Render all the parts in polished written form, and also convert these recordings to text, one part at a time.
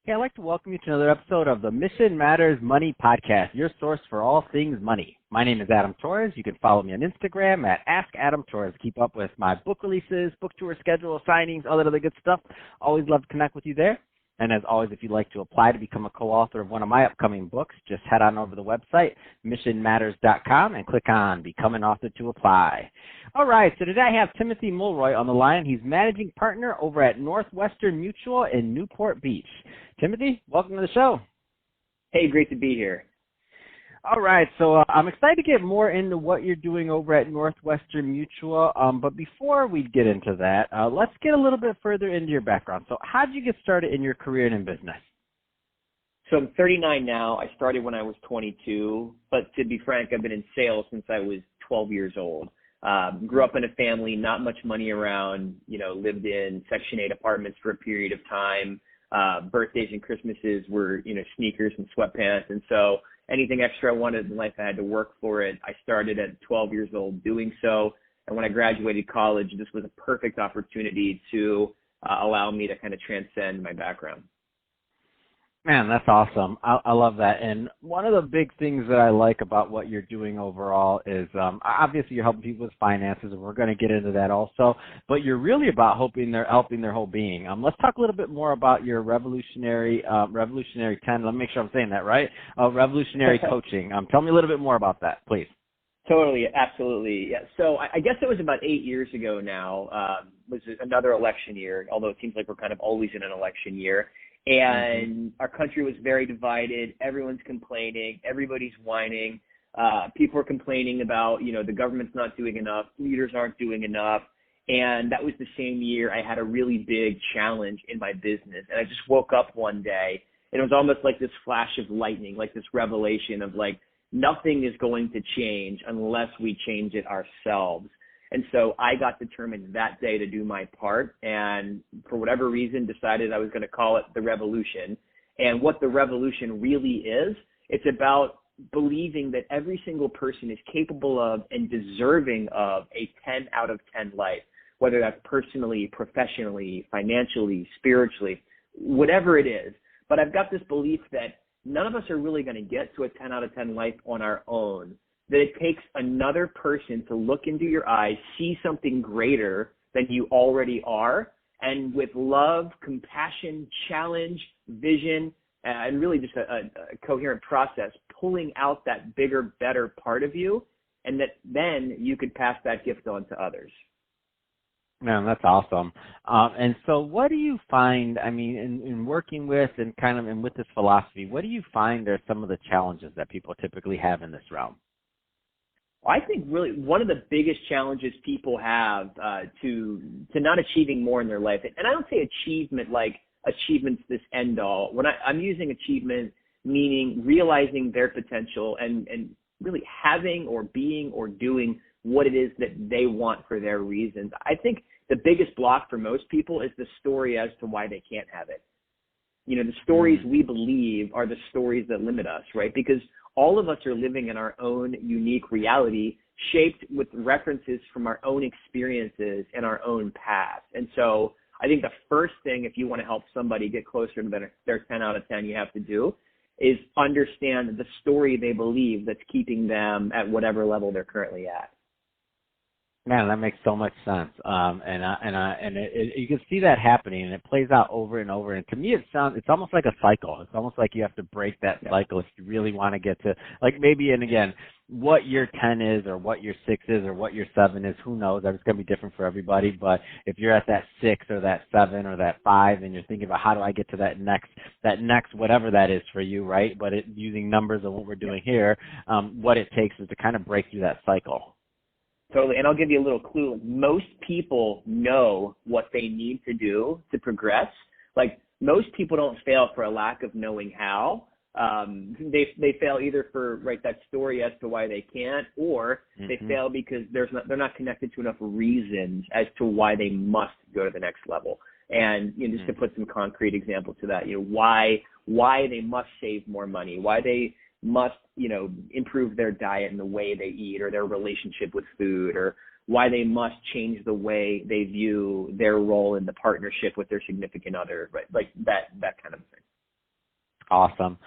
Hey, I'd like to welcome you to another episode of the Mission Matters Money Podcast, your source for all things money. My name is Adam Torres. You can follow me on Instagram at AskAdamTorres. Keep up with my book releases, book tour schedule, signings, all that other good stuff. Always love to connect with you there. And as always, if you'd like to apply to become a co-author of one of my upcoming books, just head on over to the website, missionmatters.com, and click on Become an Author to apply. All right, so today I have Timothy Mulroy on the line. He's managing partner over at Northwestern Mutual in Newport Beach. Timothy, welcome to the show. Hey, great to be here. All right, so I'm excited to get more into what you're doing over at Northwestern Mutual, but before we get into that, let's get a little bit further into your background. So how did you get started in your career and in business? So I'm 39 now. I started when I was 22, but to be frank, I've been in sales since I was 12 years old. Grew up in a family, not much money around, lived in Section 8 apartments for a period of time. Birthdays and Christmases were, sneakers and sweatpants. And so anything extra I wanted in life, I had to work for it. I started at 12 years old doing so. And when I graduated college, this was a perfect opportunity to allow me to kind of transcend my background. Man, that's awesome. I love that. And one of the big things that I like about what you're doing overall is obviously you're helping people with finances, and we're going to get into that also. But you're really about helping their whole being. Let's talk a little bit more about your revolutionary 10. Let me make sure I'm saying that right. Revolutionary coaching. Tell me a little bit more about that, please. Totally, absolutely. Yeah. So I guess it was about 8 years ago now. Was another election year, although it seems like we're kind of always in an election year. And our country was very divided. Everyone's complaining. Everybody's whining. People are complaining about, the government's not doing enough. Leaders aren't doing enough. And that was the same year I had a really big challenge in my business. And I just woke up one day, and it was almost like this flash of lightning, like this revelation of like, nothing is going to change unless we change it ourselves. And so I got determined that day to do my part, and for whatever reason decided I was going to call it the revolution. And what the revolution really is, it's about believing that every single person is capable of and deserving of a 10 out of 10 life, whether that's personally, professionally, financially, spiritually, whatever it is. But I've got this belief that none of us are really going to get to a 10 out of 10 life on our own, that it takes another person to look into your eyes, see something greater than you already are, and with love, compassion, challenge, vision, and really just a coherent process, pulling out that bigger, better part of you, and that then you could pass that gift on to others. Man, that's awesome. And so what do you find, in working with and with this philosophy, what do you find are some of the challenges that people typically have in this realm? I think really one of the biggest challenges people have to not achieving more in their life, and I don't say achievement like achievement's this end all. When I'm using achievement, meaning realizing their potential and really having or being or doing what it is that they want for their reasons. I think the biggest block for most people is the story as to why they can't have it. The stories we believe are the stories that limit us, right? Because all of us are living in our own unique reality, shaped with references from our own experiences and our own past. And so I think the first thing, if you want to help somebody get closer to their 10 out of 10, you have to do is understand the story they believe that's keeping them at whatever level they're currently at. Man, that makes so much sense, you can see that happening, and it plays out over and over. And to me, it's almost like a cycle. It's almost like you have to break that cycle if you really want to get to, like maybe, and again, what your 10 is, or what your 6 is, or what your 7 is. Who knows? It's going to be different for everybody. But if you're at that 6 or that 7 or that 5, and you're thinking about how do I get to that next whatever that is for you, right? But using numbers and what we're doing here, what it takes is to kind of break through that cycle. Totally. And I'll give you a little clue. Most people know what they need to do to progress. Like, most people don't fail for a lack of knowing how. They fail either for that story as to why they can't, or they fail because they're not connected to enough reasons as to why they must go to the next level. And just to put some concrete example to that, why they must save more money, why they must, improve their diet and the way they eat, or their relationship with food, or why they must change the way they view their role in the partnership with their significant other, right? Like that kind of thing. awesome.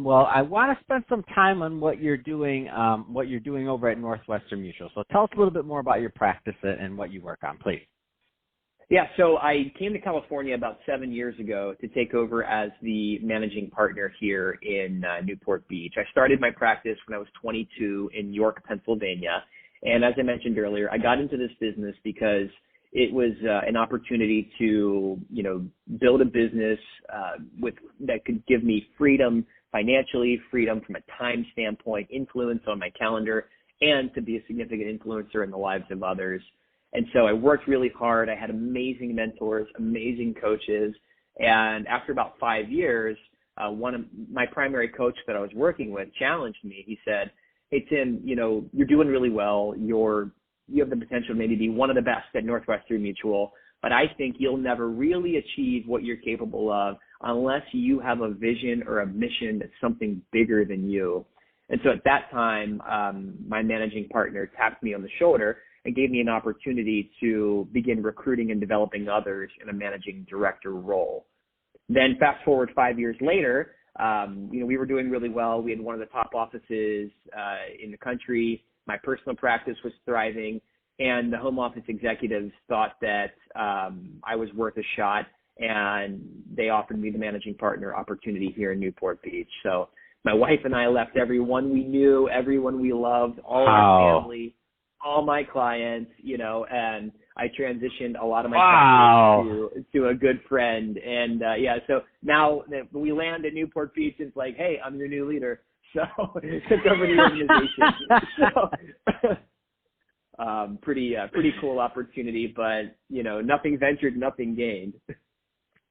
Well, I want to spend some time on what you're doing over at Northwestern Mutual. So tell us a little bit more about your practice and what you work on, please. Yeah, so I came to California about 7 years ago to take over as the managing partner here in Newport Beach. I started my practice when I was 22 in York, Pennsylvania. And as I mentioned earlier, I got into this business because it was an opportunity to, build a business that could give me freedom financially, freedom from a time standpoint, influence on my calendar, and to be a significant influencer in the lives of others. And so I worked really hard. I had amazing mentors, amazing coaches. And after about 5 years, one of my primary coach that I was working with challenged me. He said, "Hey, Tim, you're doing really well. You have the potential to maybe be one of the best at Northwestern Mutual, but I think you'll never really achieve what you're capable of unless you have a vision or a mission that's something bigger than you." And so at that time, my managing partner tapped me on the shoulder and gave me an opportunity to begin recruiting and developing others in a managing director role. Then fast forward 5 years later, we were doing really well. We had one of the top offices in the country. My personal practice was thriving, and the home office executives thought that I was worth a shot, and they offered me the managing partner opportunity here in Newport Beach. So my wife and I left everyone we knew, everyone we loved, all our family, all my clients, and I transitioned a lot of my practice to a good friend. And so now that we land at Newport Beach, it's like, hey, I'm your new leader. So took over the organization. So pretty cool opportunity, but nothing ventured, nothing gained.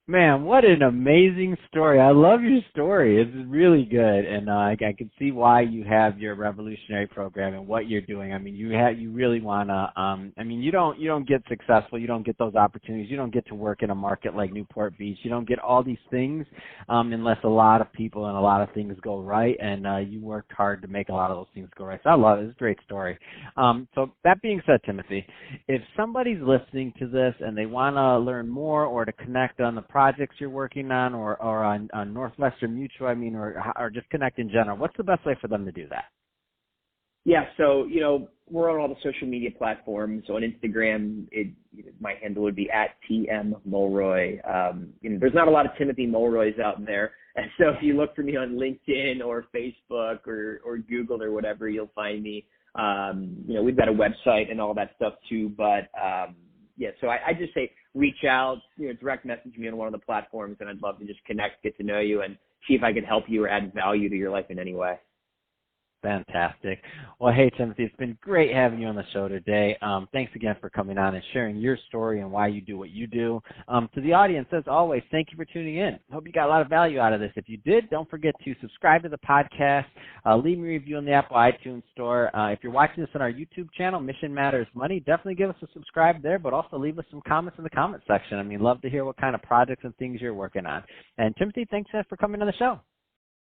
Man, what an amazing story. I love your story. It's really good. And I can see why you have your revolutionary program and what you're doing. I mean, you really want to, you don't get successful. You don't get those opportunities. You don't get to work in a market like Newport Beach. You don't get all these things unless a lot of people and a lot of things go right. And you worked hard to make a lot of those things go right. So I love it. It's a great story. So that being said, Timothy, if somebody's listening to this and they want to learn more or to connect on the projects you're working on or on Northwestern Mutual, or just connect in general, what's the best way for them to do that? Yeah, so, we're on all the social media platforms. So on Instagram, my handle would be @TMMulroy. There's not a lot of Timothy Mulroys out there. And so if you look for me on LinkedIn or Facebook or Google or whatever, you'll find me. We've got a website and all that stuff too. But, so I just say reach out, direct message me on one of the platforms, and I'd love to just connect, get to know you, and see if I can help you or add value to your life in any way. Fantastic. Well, hey, Timothy, it's been great having you on the show today. Thanks again for coming on and sharing your story and why you do what you do. To the audience, as always, thank you for tuning in. Hope you got a lot of value out of this. If you did, don't forget to subscribe to the podcast, leave me a review on the Apple iTunes Store. If you're watching this on our YouTube channel, Mission Matters Money, definitely give us a subscribe there, but also leave us some comments in the comment section. Love to hear what kind of projects and things you're working on. And Timothy, thanks for coming on the show.